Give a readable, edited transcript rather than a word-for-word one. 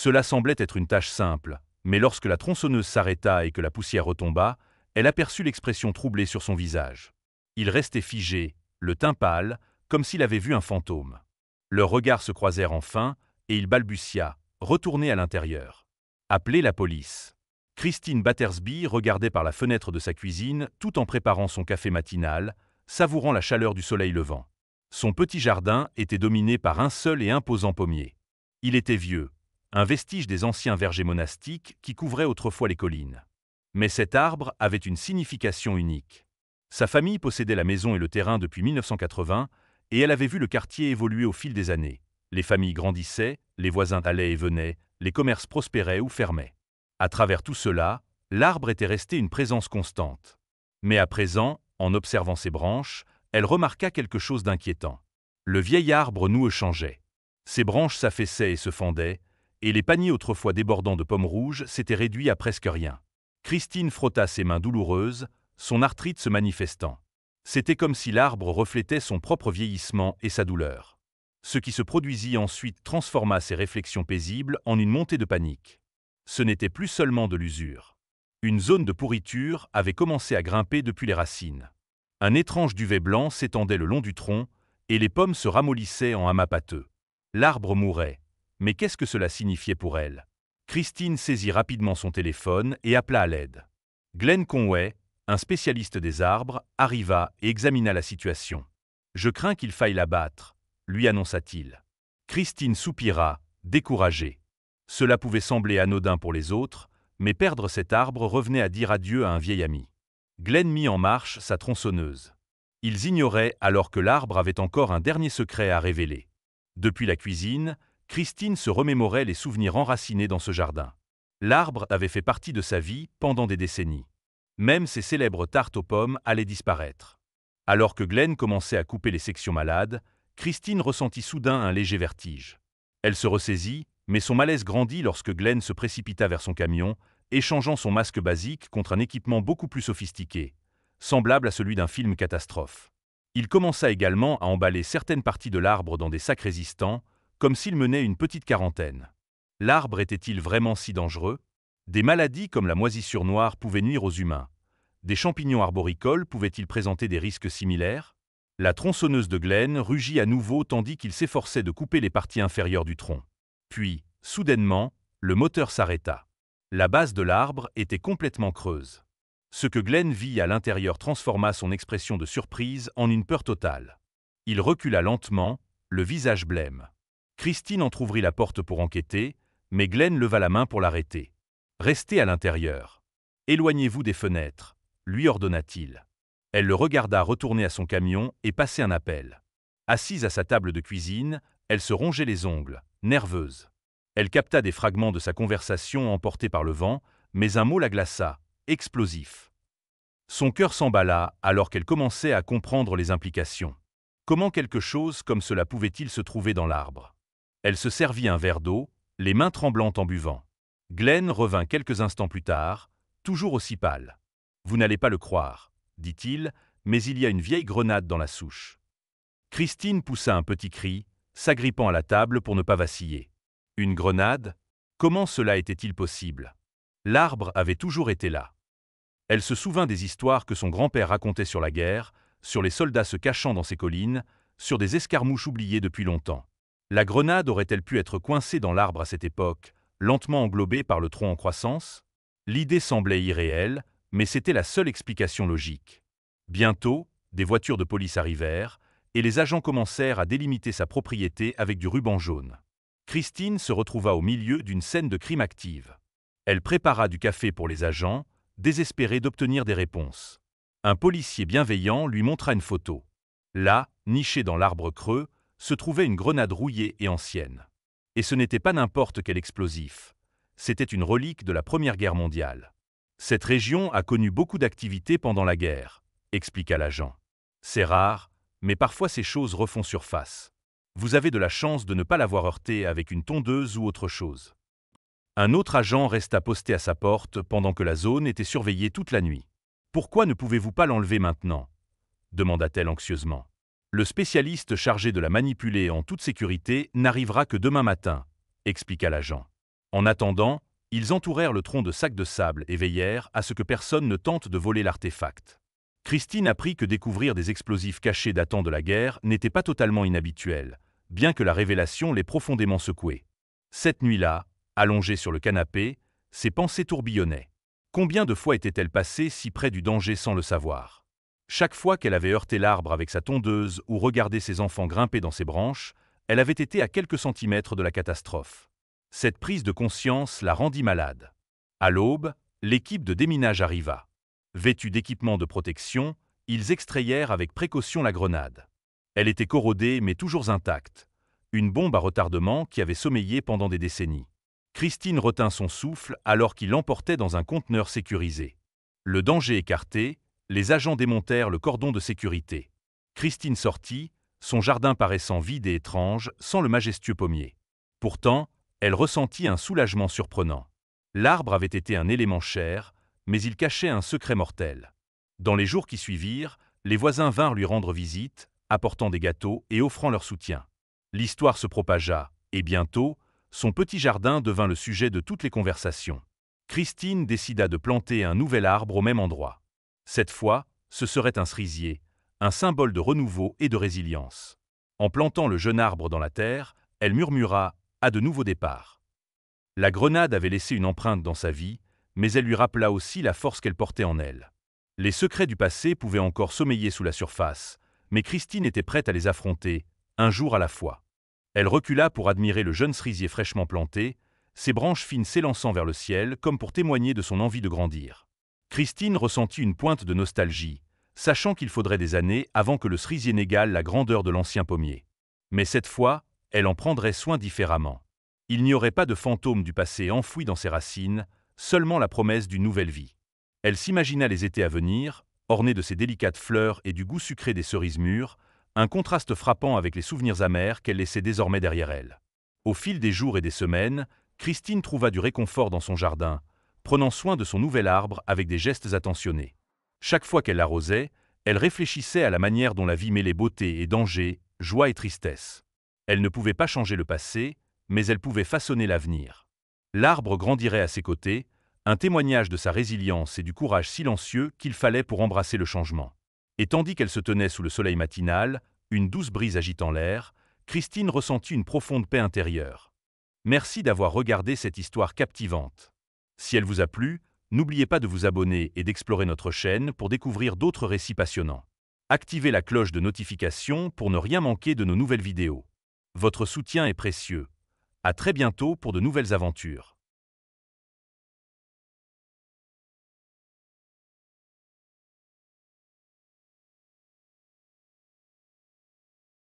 Cela semblait être une tâche simple, mais lorsque la tronçonneuse s'arrêta et que la poussière retomba, elle aperçut l'expression troublée sur son visage. Il restait figé, le teint pâle, comme s'il avait vu un fantôme. Leurs regards se croisèrent enfin, et il balbutia, retournez à l'intérieur. Appelez la police. Christine Battersby regardait par la fenêtre de sa cuisine tout en préparant son café matinal, savourant la chaleur du soleil levant. Son petit jardin était dominé par un seul et imposant pommier. Il était vieux, un vestige des anciens vergers monastiques qui couvraient autrefois les collines. Mais cet arbre avait une signification unique. Sa famille possédait la maison et le terrain depuis 1980, et elle avait vu le quartier évoluer au fil des années. Les familles grandissaient, les voisins allaient et venaient, les commerces prospéraient ou fermaient. À travers tout cela, l'arbre était resté une présence constante. Mais à présent, en observant ses branches, elle remarqua quelque chose d'inquiétant. Le vieil arbre noueux changeait. Ses branches s'affaissaient et se fendaient, et les paniers autrefois débordants de pommes rouges s'étaient réduits à presque rien. Christine frotta ses mains douloureuses, son arthrite se manifestant. C'était comme si l'arbre reflétait son propre vieillissement et sa douleur. Ce qui se produisit ensuite transforma ses réflexions paisibles en une montée de panique. Ce n'était plus seulement de l'usure. Une zone de pourriture avait commencé à grimper depuis les racines. Un étrange duvet blanc s'étendait le long du tronc, et les pommes se ramollissaient en amas pâteux. L'arbre mourait. Mais qu'est-ce que cela signifiait pour elle? Christine saisit rapidement son téléphone et appela à l'aide. Glenn Conway, un spécialiste des arbres, arriva et examina la situation. « Je crains qu'il faille l'abattre », lui annonça-t-il. Christine soupira, découragée. Cela pouvait sembler anodin pour les autres, mais perdre cet arbre revenait à dire adieu à un vieil ami. Glenn mit en marche sa tronçonneuse. Ils ignoraient alors que l'arbre avait encore un dernier secret à révéler. Depuis la cuisine, Christine se remémorait les souvenirs enracinés dans ce jardin. L'arbre avait fait partie de sa vie pendant des décennies. Même ses célèbres tartes aux pommes allaient disparaître. Alors que Glenn commençait à couper les sections malades, Christine ressentit soudain un léger vertige. Elle se ressaisit, mais son malaise grandit lorsque Glenn se précipita vers son camion, échangeant son masque basique contre un équipement beaucoup plus sophistiqué, semblable à celui d'un film catastrophe. Il commença également à emballer certaines parties de l'arbre dans des sacs résistants, comme s'il menait une petite quarantaine. L'arbre était-il vraiment si dangereux? Des maladies comme la moisissure noire pouvaient nuire aux humains. Des champignons arboricoles pouvaient-ils présenter des risques similaires? La tronçonneuse de Glenn rugit à nouveau tandis qu'il s'efforçait de couper les parties inférieures du tronc. Puis, soudainement, le moteur s'arrêta. La base de l'arbre était complètement creuse. Ce que Glenn vit à l'intérieur transforma son expression de surprise en une peur totale. Il recula lentement, le visage blême. Christine entr'ouvrit la porte pour enquêter, mais Glenn leva la main pour l'arrêter. « Restez à l'intérieur. Éloignez-vous des fenêtres », lui ordonna-t-il. Elle le regarda retourner à son camion et passer un appel. Assise à sa table de cuisine, elle se rongeait les ongles, nerveuse. Elle capta des fragments de sa conversation emportés par le vent, mais un mot la glaça, explosif. Son cœur s'emballa alors qu'elle commençait à comprendre les implications. Comment quelque chose comme cela pouvait-il se trouver dans l'arbre? Elle se servit un verre d'eau, les mains tremblantes en buvant. Glenn revint quelques instants plus tard, toujours aussi pâle. « Vous n'allez pas le croire, » dit-il, mais il y a une vieille grenade dans la souche. Christine poussa un petit cri, s'agrippant à la table pour ne pas vaciller. Une grenade? Comment cela était-il possible? L'arbre avait toujours été là. Elle se souvint des histoires que son grand-père racontait sur la guerre, sur les soldats se cachant dans ces collines, sur des escarmouches oubliées depuis longtemps. La grenade aurait-elle pu être coincée dans l'arbre à cette époque, lentement englobée par le tronc en croissance? L'idée semblait irréelle, mais c'était la seule explication logique. Bientôt, des voitures de police arrivèrent, et les agents commencèrent à délimiter sa propriété avec du ruban jaune. Christine se retrouva au milieu d'une scène de crime active. Elle prépara du café pour les agents, désespérée d'obtenir des réponses. Un policier bienveillant lui montra une photo. Là, nichée dans l'arbre creux, se trouvait une grenade rouillée et ancienne. Et ce n'était pas n'importe quel explosif. C'était une relique de la Première Guerre mondiale. Cette région a connu beaucoup d'activités pendant la guerre, expliqua l'agent. C'est rare, mais parfois ces choses refont surface. Vous avez de la chance de ne pas l'avoir heurté avec une tondeuse ou autre chose. Un autre agent resta posté à sa porte pendant que la zone était surveillée toute la nuit. « Pourquoi ne pouvez-vous pas l'enlever maintenant » demanda-t-elle anxieusement. « Le spécialiste chargé de la manipuler en toute sécurité n'arrivera que demain matin » expliqua l'agent. En attendant, ils entourèrent le tronc de sacs de sable et veillèrent à ce que personne ne tente de voler l'artefact. Christine apprit que découvrir des explosifs cachés datant de la guerre n'était pas totalement inhabituel, bien que la révélation l'ait profondément secouée. Cette nuit-là, allongée sur le canapé, ses pensées tourbillonnaient. Combien de fois était-elle passée si près du danger sans le savoir? Chaque fois qu'elle avait heurté l'arbre avec sa tondeuse ou regardé ses enfants grimper dans ses branches, elle avait été à quelques centimètres de la catastrophe. Cette prise de conscience la rendit malade. À l'aube, l'équipe de déminage arriva. Vêtus d'équipements de protection, ils extrayèrent avec précaution la grenade. Elle était corrodée mais toujours intacte. Une bombe à retardement qui avait sommeillé pendant des décennies. Christine retint son souffle alors qu'il l'emportait dans un conteneur sécurisé. Le danger écarté, les agents démontèrent le cordon de sécurité. Christine sortit, son jardin paraissant vide et étrange, sans le majestueux pommier. Pourtant, elle ressentit un soulagement surprenant. L'arbre avait été un élément cher, mais il cachait un secret mortel. Dans les jours qui suivirent, les voisins vinrent lui rendre visite, apportant des gâteaux et offrant leur soutien. L'histoire se propagea, et bientôt, son petit jardin devint le sujet de toutes les conversations. Christine décida de planter un nouvel arbre au même endroit. Cette fois, ce serait un cerisier, un symbole de renouveau et de résilience. En plantant le jeune arbre dans la terre, elle murmura « À de nouveaux départs ». La grenade avait laissé une empreinte dans sa vie, mais elle lui rappela aussi la force qu'elle portait en elle. Les secrets du passé pouvaient encore sommeiller sous la surface, mais Christine était prête à les affronter, un jour à la fois. Elle recula pour admirer le jeune cerisier fraîchement planté, ses branches fines s'élançant vers le ciel comme pour témoigner de son envie de grandir. Christine ressentit une pointe de nostalgie, sachant qu'il faudrait des années avant que le cerisier n'égale la grandeur de l'ancien pommier. Mais cette fois, elle en prendrait soin différemment. Il n'y aurait pas de fantôme du passé enfoui dans ses racines, seulement la promesse d'une nouvelle vie. Elle s'imagina les étés à venir, ornés de ces délicates fleurs et du goût sucré des cerises mûres, un contraste frappant avec les souvenirs amers qu'elle laissait désormais derrière elle. Au fil des jours et des semaines, Christine trouva du réconfort dans son jardin, prenant soin de son nouvel arbre avec des gestes attentionnés. Chaque fois qu'elle l'arrosait, elle réfléchissait à la manière dont la vie mêlait beauté et danger, joie et tristesse. Elle ne pouvait pas changer le passé, mais elle pouvait façonner l'avenir. L'arbre grandirait à ses côtés, un témoignage de sa résilience et du courage silencieux qu'il fallait pour embrasser le changement. Et tandis qu'elle se tenait sous le soleil matinal, une douce brise agitant l'air, Christine ressentit une profonde paix intérieure. Merci d'avoir regardé cette histoire captivante. Si elle vous a plu, n'oubliez pas de vous abonner et d'explorer notre chaîne pour découvrir d'autres récits passionnants. Activez la cloche de notification pour ne rien manquer de nos nouvelles vidéos. Votre soutien est précieux. À très bientôt pour de nouvelles aventures.